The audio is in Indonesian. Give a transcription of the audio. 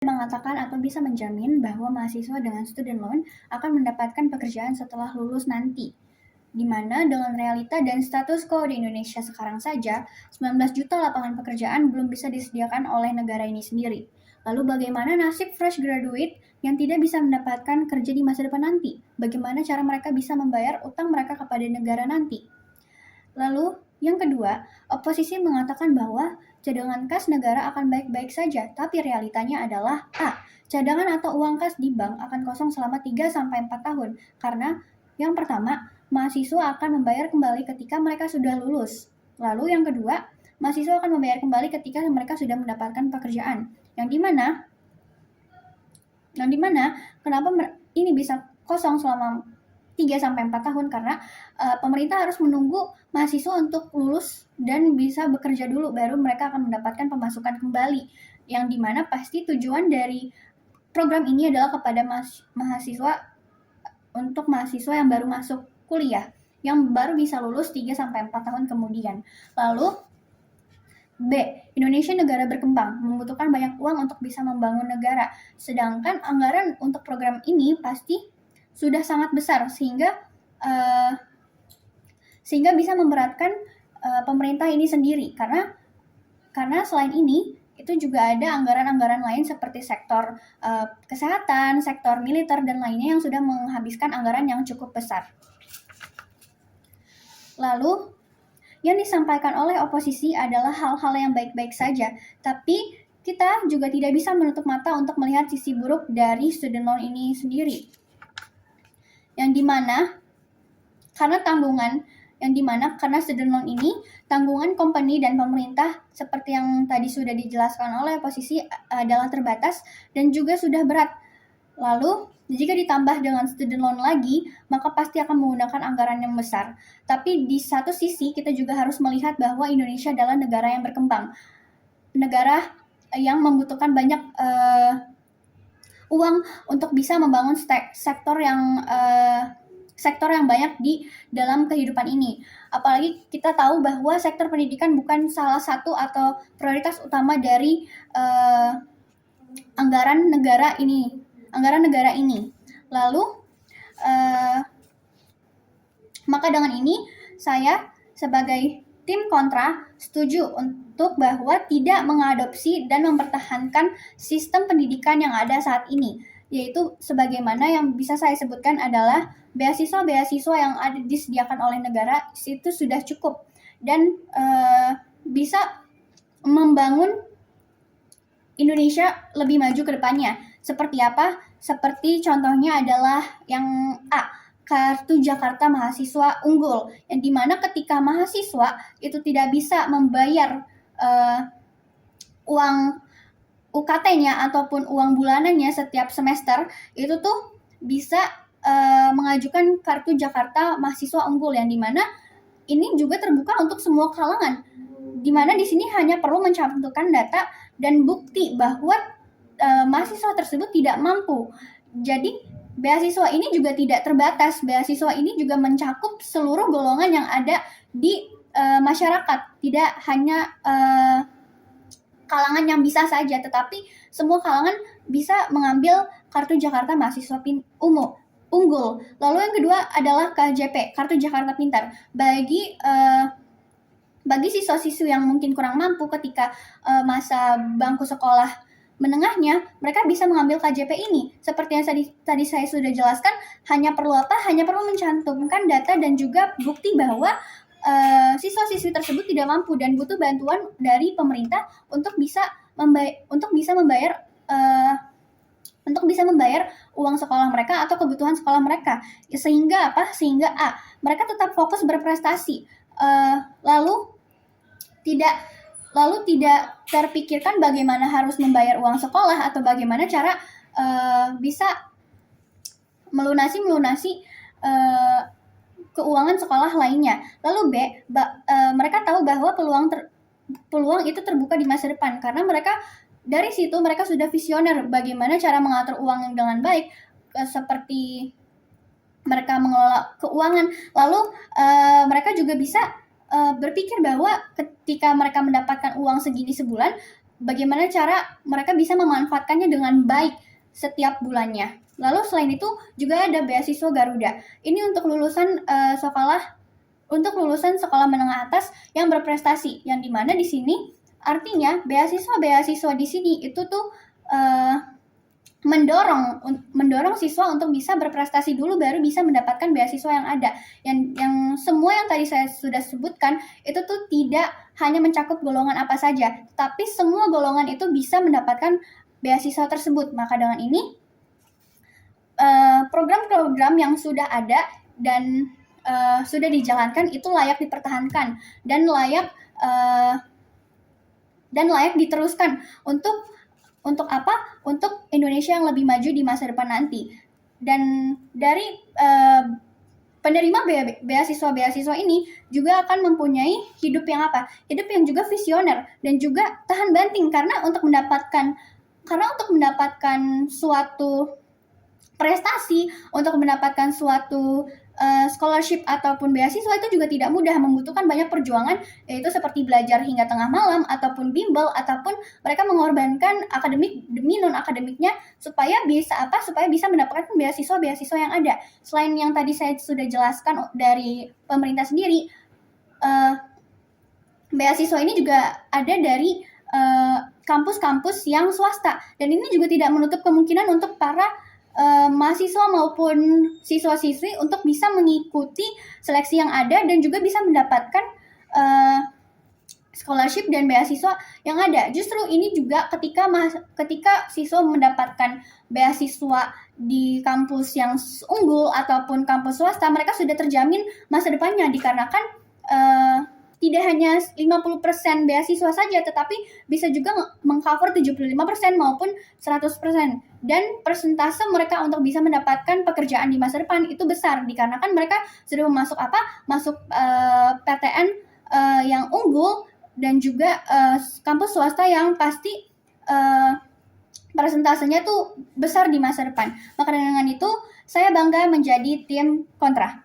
mengatakan atau bisa menjamin bahwa mahasiswa dengan student loan akan mendapatkan pekerjaan setelah lulus nanti. Di mana dengan realita dan status quo di Indonesia sekarang saja, 19 juta lapangan pekerjaan belum bisa disediakan oleh negara ini sendiri. Lalu bagaimana nasib fresh graduate yang tidak bisa mendapatkan kerja di masa depan nanti? Bagaimana cara mereka bisa membayar utang mereka kepada negara nanti? Lalu, yang kedua, oposisi mengatakan bahwa cadangan kas negara akan baik-baik saja, tapi realitanya adalah A. Cadangan atau uang kas di bank akan kosong selama 3-4 tahun, karena yang pertama, mahasiswa akan membayar kembali ketika mereka sudah lulus. Lalu yang kedua, mahasiswa akan membayar kembali ketika mereka sudah mendapatkan pekerjaan. Yang dimana kenapa ini bisa kosong selama 3-4 tahun karena pemerintah harus menunggu mahasiswa untuk lulus dan bisa bekerja dulu baru mereka akan mendapatkan pemasukan kembali, yang dimana pasti tujuan dari program ini adalah kepada mahasiswa untuk mahasiswa yang baru masuk kuliah yang baru bisa lulus 3-4 tahun kemudian. Lalu B. Indonesia negara berkembang, membutuhkan banyak uang untuk bisa membangun negara. Sedangkan anggaran untuk program ini pasti sudah sangat besar sehingga bisa memberatkan pemerintah ini sendiri karena selain ini itu juga ada anggaran-anggaran lain seperti sektor kesehatan, sektor militer dan lainnya yang sudah menghabiskan anggaran yang cukup besar. Lalu yang disampaikan oleh oposisi adalah hal-hal yang baik-baik saja, tapi kita juga tidak bisa menutup mata untuk melihat sisi buruk dari student loan ini sendiri. Yang dimana karena student loan ini tanggungan company dan pemerintah seperti yang tadi sudah dijelaskan oleh oposisi adalah terbatas dan juga sudah berat. Lalu jika ditambah dengan student loan lagi, maka pasti akan menggunakan anggaran yang besar. Tapi di satu sisi kita juga harus melihat bahwa Indonesia adalah negara yang berkembang, negara yang membutuhkan banyak uang untuk bisa membangun sektor yang banyak di dalam kehidupan ini. Apalagi kita tahu bahwa sektor pendidikan bukan salah satu atau prioritas utama dari anggaran negara ini. Lalu, maka dengan ini saya sebagai tim kontra setuju untuk bahwa tidak mengadopsi dan mempertahankan sistem pendidikan yang ada saat ini, yaitu sebagaimana yang bisa saya sebutkan adalah beasiswa-beasiswa yang ada disediakan oleh negara itu sudah cukup dan bisa membangun Indonesia lebih maju ke depannya. Seperti apa? Seperti contohnya adalah yang A, Kartu Jakarta Mahasiswa Unggul, yang dimana ketika mahasiswa itu tidak bisa membayar uang UKT-nya ataupun uang bulanannya setiap semester, itu tuh bisa mengajukan Kartu Jakarta Mahasiswa Unggul, yang dimana ini juga terbuka untuk semua kalangan, dimana di sini hanya perlu mencantumkan data dan bukti bahwa mahasiswa tersebut tidak mampu. Jadi beasiswa ini juga tidak terbatas. Beasiswa ini juga mencakup seluruh golongan yang ada di masyarakat. Tidak hanya kalangan yang bisa saja, tetapi semua kalangan bisa mengambil Kartu Jakarta Mahasiswa Unggul. Lalu yang kedua adalah KJP, Kartu Jakarta Pintar. Bagi siswa-siswi yang mungkin kurang mampu ketika masa bangku sekolah menengahnya, mereka bisa mengambil KJP ini. Seperti yang tadi saya sudah jelaskan, hanya perlu mencantumkan data dan juga bukti bahwa siswa-siswi tersebut tidak mampu dan butuh bantuan dari pemerintah untuk bisa membayar uang sekolah mereka atau kebutuhan sekolah mereka. Sehingga A, mereka tetap fokus berprestasi. Lalu tidak terpikirkan bagaimana harus membayar uang sekolah atau bagaimana cara bisa melunasi keuangan sekolah lainnya. Lalu B, mereka tahu bahwa peluang itu terbuka di masa depan karena dari situ mereka sudah visioner bagaimana cara mengatur uang dengan baik, seperti mereka mengelola keuangan. Lalu mereka juga bisa berpikir bahwa ketika mereka mendapatkan uang segini sebulan, bagaimana cara mereka bisa memanfaatkannya dengan baik setiap bulannya. Lalu selain itu juga ada beasiswa Garuda. Ini untuk lulusan sekolah menengah atas yang berprestasi, yang dimana di sini artinya beasiswa di sini itu tuh mendorong siswa untuk bisa berprestasi dulu baru bisa mendapatkan beasiswa yang ada. Yang semua yang tadi saya sudah sebutkan itu tuh tidak hanya mencakup golongan apa saja, tapi semua golongan itu bisa mendapatkan beasiswa tersebut. Maka dengan ini program-program yang sudah ada dan sudah dijalankan itu layak dipertahankan dan layak diteruskan untuk apa? Untuk Indonesia yang lebih maju di masa depan nanti. Dan dari penerima beasiswa ini juga akan mempunyai hidup yang apa? Hidup yang juga visioner dan juga tahan banting karena untuk mendapatkan suatu prestasi, untuk mendapatkan suatu scholarship ataupun beasiswa itu juga tidak mudah, membutuhkan banyak perjuangan, yaitu seperti belajar hingga tengah malam ataupun bimbel ataupun mereka mengorbankan akademik demi non akademiknya supaya bisa mendapatkan beasiswa yang ada. Selain yang tadi saya sudah jelaskan dari pemerintah sendiri, beasiswa ini juga ada dari kampus-kampus yang swasta, dan ini juga tidak menutup kemungkinan untuk para mahasiswa maupun siswa-siswi untuk bisa mengikuti seleksi yang ada dan juga bisa mendapatkan scholarship dan beasiswa yang ada. Justru ini juga ketika siswa mendapatkan beasiswa di kampus yang unggul ataupun kampus swasta, mereka sudah terjamin masa depannya dikarenakan tidak hanya 50% beasiswa saja, tetapi bisa juga mengcover 75% maupun 100%. Dan persentase mereka untuk bisa mendapatkan pekerjaan di masa depan itu besar, dikarenakan mereka sudah masuk PTN yang unggul dan juga kampus swasta yang pasti persentasenya tuh besar di masa depan. Maka dengan itu, saya bangga menjadi tim kontra.